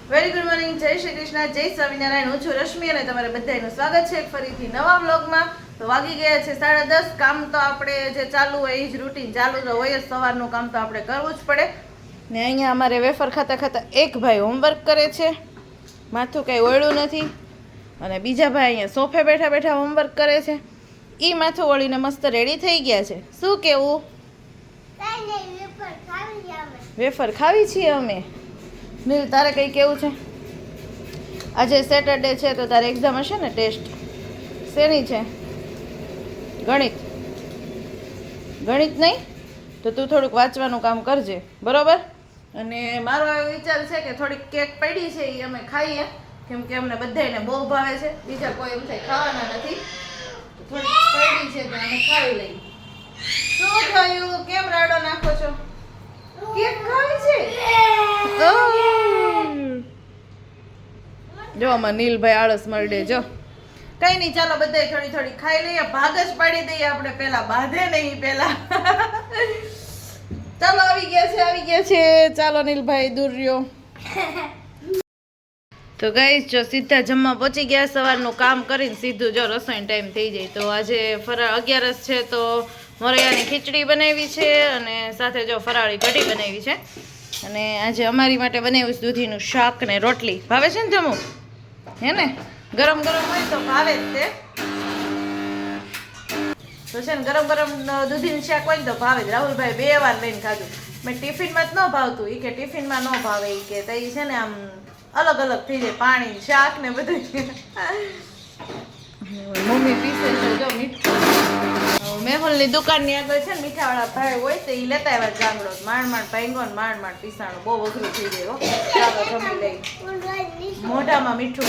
Very good morning, જય શ્રી કૃષ્ણ, જય સ્વામિનારાયણ. હું છું રશ્મિ અને તમારે બધાનું સ્વાગત છે ફરીથી નવા વ્લોગમાં. તો વાગી ગયા છે 10:30. કામ તો આપણે જે ચાલુ હોય એ જ રૂટીન ચાલુ તો હોય જ, સવારનું કામ તો આપણે કરવું જ પડે. ને અહીંયા અમારે વેફર ખાતા ખાતા એક ભાઈ હોમવર્ક કરે છે, માથું કંઈ ઓળ્યું નથી, અને બીજા ભાઈ અહીંયા સોફે બેઠા બેઠા હોમવર્ક કરે છે. એ માથું વળીને મસ્ત રેડી થઈ ગયા છે. શું કેવું? વેફર ખાવી છીએ અમે. નીલ, તારે કંઈ કેવું છે? આજે સેટરડે છે તો તારે એક્ઝામ હશે ને? ટેસ્ટ શેની છે? ગણિત. ગણિત નહીં તો તું થોડુંક વાંચવાનું કામ કરજે, બરોબર? અને મારો એવો વિચાર છે કે થોડીક કેક પડી છે એ અમે ખાઈએ, કેમ કે અમને બધાને બહુ ભાવે છે. બીજા કોઈ એમ થાય ખાવાના નથી, તો થોડીક પડી છે તો અમે ખાઈ લઈએ. શું થયું? કેમ રાડો નાખો છો? કેક ખાવી છે? જો આમાં નીલભાઈ આળસ મળે. જો કઈ નહીં, ચાલો બધા થોડી થોડી ખાઈ લઈએ. ભાગ જ પાડી દઈએ આપણે, પેલા બાંધે નહીં પેલા. ચાલો આવી ગયા છે. ચાલો નીલભાઈ દૂર રહ્યો. તો ગાઈસ, જો સીધા જમવા પહોંચી ગયા. સવારનું કામ કરીને સીધું જો રસોઈનો ટાઈમ થઈ જાય. તો આજે 11 છે તો મોરૈયાની ખીચડી બનાવી છે અને સાથે જો ફરાળી કઢી બનાવી છે. અને આજે અમારી માટે બનાવ્યું છે દૂધીનું શાક ને રોટલી. ભાવે છે ને જમવું? હે ને? ગરમ ગરમ હોય તો ભાવે જ તે. તો છે ને ગરમ ગરમ દૂધીનું શાક હોય ને તો ભાવે જ. રાહુલભાઈ 2 વાર લઈને ખાધું. મેં ટિફિનમાં જ ન ભાવતું. એ કે ટિફિનમાં ન ભાવે. એ કે તઈ છે ને આમ અલગ અલગ થઈ જાય, પાણી શાક ને બધું. મમ્મી પીસે છે જો મીઠું. મેહુલની દુકાનની આગળ છે ને મીઠાવાળા ભાઈ હોય તો એ લેતા આવ્યા જાંગડો. માંડ ભાંગો ને માંડ પીસાણું. બહુ અઘરું થઈ ગયું. ચાલો જમી લઈ. મોઢામાં મીઠું.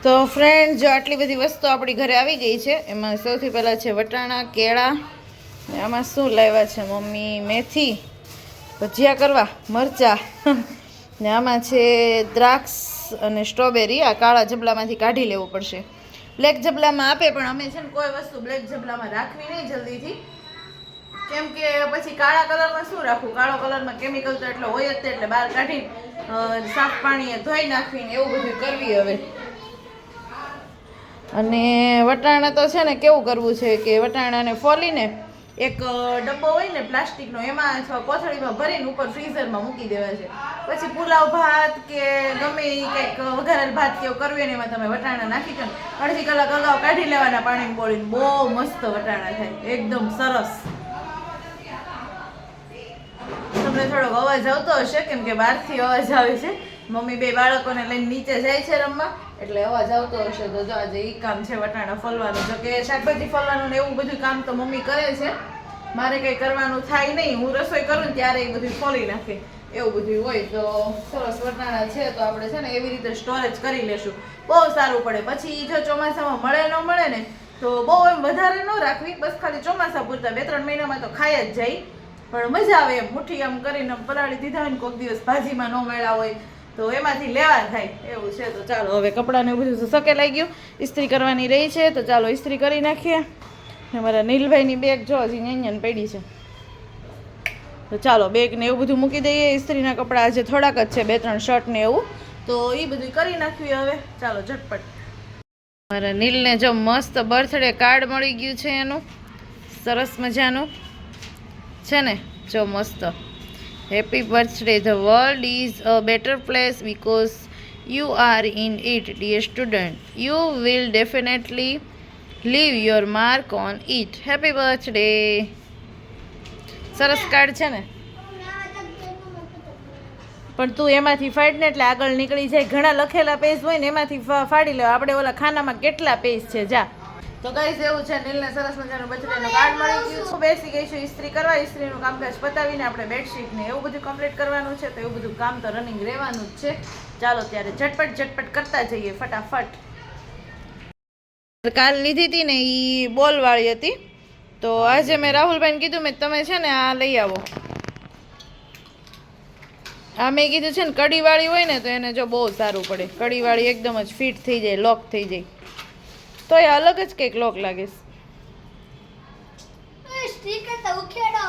તો ફ્રેન્ડ, જો આટલી બધી વસ્તુ આપણી ઘરે આવી ગઈ છે. એમાં સૌથી પહેલાં છે વટાણા, કેળા. આમાં શું લાવ્યા છે મમ્મી? મેથી, ભજીયા કરવા, મરચાં. ને આમાં છે દ્રાક્ષ અને સ્ટ્રોબેરી. આ કાળા જબલામાંથી કાઢી લેવું પડશે. બ્લેક જબલામાં આપે, પણ અમે છે ને કોઈ વસ્તુ બ્લેક જબલામાં રાખવી નહીં જલ્દીથી, કેમ કે પછી કાળા કલરમાં શું રાખવું? કાળો કલરમાં કેમિકલ તો એટલો હોય જ તે, એટલે બહાર કાઢી સાફ પાણીએ ધોઈ નાખવીને એવું બધું કરવી હવે. અને વટાણા તો છે ને કેવું કરવું છે કે વટાણાને ફોલીને એક ડબ્બો હોય ને પ્લાસ્ટિકનો, એમાં અથવા કોથળીમાં ભરીને ઉપર ફ્રીઝરમાં મૂકી દેવા છે. પછી પુલાવ ભાત કે ગમે એ કંઈક વઘારેલ ભાત કે એવું કરવું ને એમાં તમે વટાણા નાખી દો. અડધી કલાક અગાઉ કાઢી લેવાના પાણીમાં બોળીને. બહુ મસ્ત વટાણા થાય, એકદમ સરસ. તમને થોડોક અવાજ આવતો હશે કેમ કે બહારથી અવાજ આવે છે. મમ્મી 2 બાળકોને લઈને નીચે જાય છે રમવા, એટલે અવાજ આવતો હશે. તો જો આજે એ કામ છે વટાણા ફોલવાનું. જો કે શાકભાજી ફોલવાનું ને એવું બધું કામ તો મમ્મી કરે છે, મારે કંઈ કરવાનું થાય નહીં. હું રસોઈ કરું ને ત્યારે એ બધું ફોલી નાખે, એવું બધું હોય. તો સરસ વટાણા છે તો આપણે છે ને એવી રીતે સ્ટોરેજ કરી લેશું, બહુ સારું પડે. પછી જો ચોમાસામાં મળે ન મળે ને તો બહુ એમ વધારે ન રાખવી, બસ ખાલી ચોમાસા પૂરતા. 2-3 મહિનામાં તો ખાઈ જ જાય, પણ મજા આવે એમ. મુઠ્ઠી આમ કરીને પલાળી દીધા હોય ને, કોઈક દિવસ ભાજીમાં ન મળ્યા હોય તો એમાંથી લેવા થાય, એવું છે. તો ચાલો હવે કપડાને એવું બધું સકેલાઈ ગયું, ઇસ્ત્રી કરવાની રહી છે. તો ચાલો ઇસ્ત્રી કરી નાખીએ. અમારા નીલભાઈની બેગ જો હજી અહીંયા પડી છે. તો ચાલો બેગ ને એવું બધું મૂકી દઈએ. ઇસ્ત્રીના કપડાં આજે થોડાક જ છે, 2-3 શર્ટ ને એવું, તો એ બધું કરી નાખીએ હવે. ચાલો ઝટપટ. મારા નીલને જો મસ્ત બર્થડે કાર્ડ મળી ગયું છે એનું, સરસ મજાનું છે ને. જો મસ્ત, happy birthday, the world is a better place because you are in it, dear student. You will definitely leave your mark on it. Happy birthday. સરસ કાર્ડ છે ને, પણ તું એમાંથી ફાડ ને એટલે આગળ નીકળી જાય. ઘણા લખેલા પેજ હોય ને એમાંથી ફાડી લેવા. આપણે ઓલા ખાનામાં કેટલા પેજ છે. જા. તો ગાઈસ એવું છે, નીલને સરસ મજાનું બર્થડેનું કાર્ડ મળી ગયું. હું બેસી ગઈ છું ઇસ્ત્રી કરવા. ઇસ્ત્રીનું કામકાજ પતાવીને આપણે બેડશીટ ને એવું બધું કમ્પ્લીટ કરવાનું છે. તો એવું બધું કામ તો રનિંગ રહેવાનું જ છે. ચાલો ત્યારે ઝટપટ કરતા જઈએ ફટાફટ. કાલ લીધી હતી ને એ બોલવાળી હતી, તો આજે મેં રાહુલભાઈને કીધું મેં તમે છે ને આ લઈ આવો. આ મેં કીધું છે ને કડીવાળી હોય ને તો એને જો બહુ સારું પડે. કડીવાળી એકદમ જ ફિટ થઈ જાય, લોક થઈ જાય. તો એ અલગ જ કંઈક લોક લાગે. સ્ટીકર તો ઉખેડો.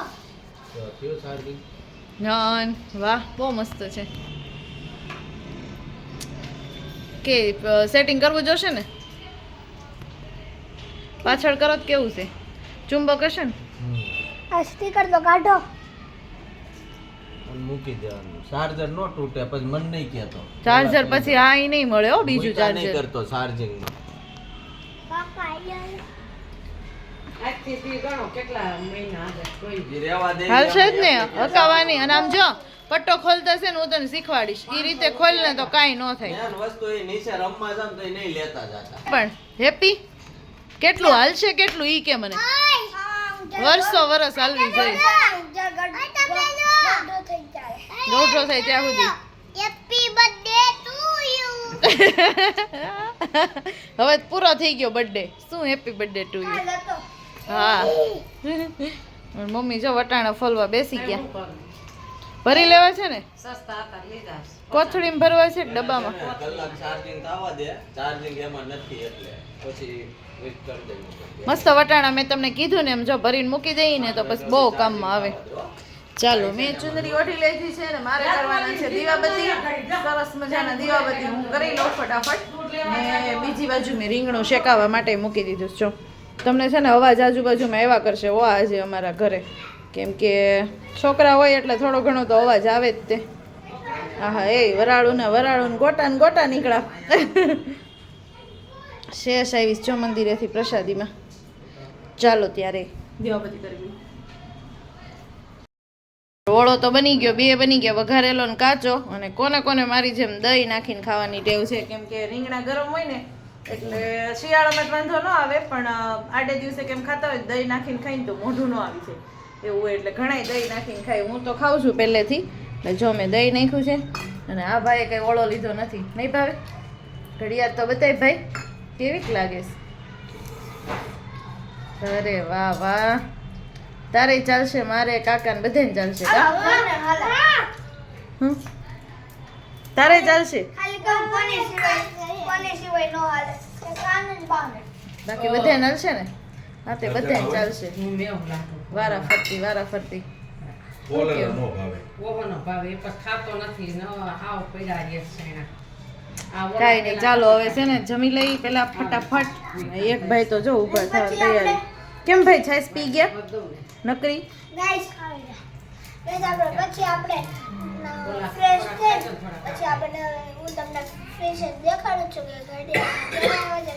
તો થયું ચાર્જિંગ? નન વાહ બહુ મસ્ત છે કે સેટિંગ કરવું જોશે ને પાછળ કરો તો કેવું છે ચુંબક હશે ને આ સ્ટીકર તો કાઢો. અને મૂકી દેવાનું. ચાર્જર નો તૂટે પછી મન નહીં કહેતો. ચાર્જર પછી આ ઈ નહીં મળે હો બીજું મૂક્યા નહીં ચાર્જર કરતો ચાર્જિંગ નો. પાપા આયા. ઈ રહેવા દે. હાલશે જ ને હકાવાની અને આમ જો પટ્ટો ખોલતા છે ને હું તને શીખવાડીશ એ રીતે ખોલ ને તો કાંઈ ન થાય મેન વસ્તુ એ નીચે રમવા જાવ તો એ નહીં લેતા જાતા. પણ હેપી કેટલું હાલશે કેટલું ઈ કે મને વર્ષો વર્ષ હાલવી જોઈએ દોઢો થાય ત્યાં સુધી હેપી બર્થડે ટુ યુ. હવે તો પૂરો થઈ ગયો બર્થડે શું હેપી બર્થડે ટુ યુ હા મમ્મી જો વટાણા ફોલવા બેસી ગયા ભરી લેવા છે ને કોથળીમાં ભરવા છે કે ડબ્બામાં કલાક ચાર્જિંગ થવા દે. ચાર્જિંગ એમાં નથી એટલે પછી સ્વિચ કરી દેવું. મસ્ત વટાણા મેં તમને કીધું ને એમ જો ભરીને મૂકી દઈ ને તો પછી બહુ કામમાં આવે ચાલો મેં ચુંદડી ઓઢી લીધી છે ને મારે કરવાના છે દીવાબત્તી સરસ મજાના દીવાબત્તી હું કરી લઉં ફટાફટ ને બીજી બાજુ મેં રીંગણું શેકાવા માટે મૂકી દીધું છે. જો તમને છે ને અવાજ આજુબાજુમાં એવા કરશે ઓ આજે અમારા ઘરે કેમ કે છોકરા હોય એટલે થોડો ઘણો તો અવાજ આવે જ તે હા એ વરાળું ને ગોટા નીકળ્યા શેષ આવીશ જો મંદિરેથી પ્રસાદીમાં ચાલો ત્યારે દીવાબત્તી કરવી. ઓળો તો બની ગયો બે બની ગયા વઘારેલો ને કાચો અને કોને કોને મારી જેમ દહીં નાખીને ખાવાની ટેવ છે કેમ કે રીંગણા ગરમ હોય ને એટલે શિયાળામાં વાંધો ન આવે પણ આડે દિવસે કેમ ખાતા હોય દહીં નાખીને ખાઈને તો મોઢું ન આવી જાય એવું હોય એટલે ઘણાય દહીં નાખીને ખાય હું તો ખાઉં છું પહેલેથી એટલે જો મેં દહીં નાખ્યું છે અને આ ભાઈએ કંઈ ઓળો લીધો નથી નહીં ભાવે ઘડિયાળ તો બતાય ભાઈ કેવીક લાગે છે અરે વાહ વાહ તારે ચાલશે મારે કાકાને બધાને ચાલશે તારે ચાલશે બાકી બધાને ચાલશે ને હા તે બધાને ચાલશે વારા ફરતી કાંઈ નહીં ચાલો હવે છે ને જમી લઈ પેલા ફટાફટ એક ભાઈ તો જો ઊભા થવા તૈયારી કેમ ભાઈ છાશ પી ગયા નકરી પછી આપણે ફ્રેશ થઈ પછી આપણે હું તમને ફેશન દેખાડું છું કે ઘડિયાળ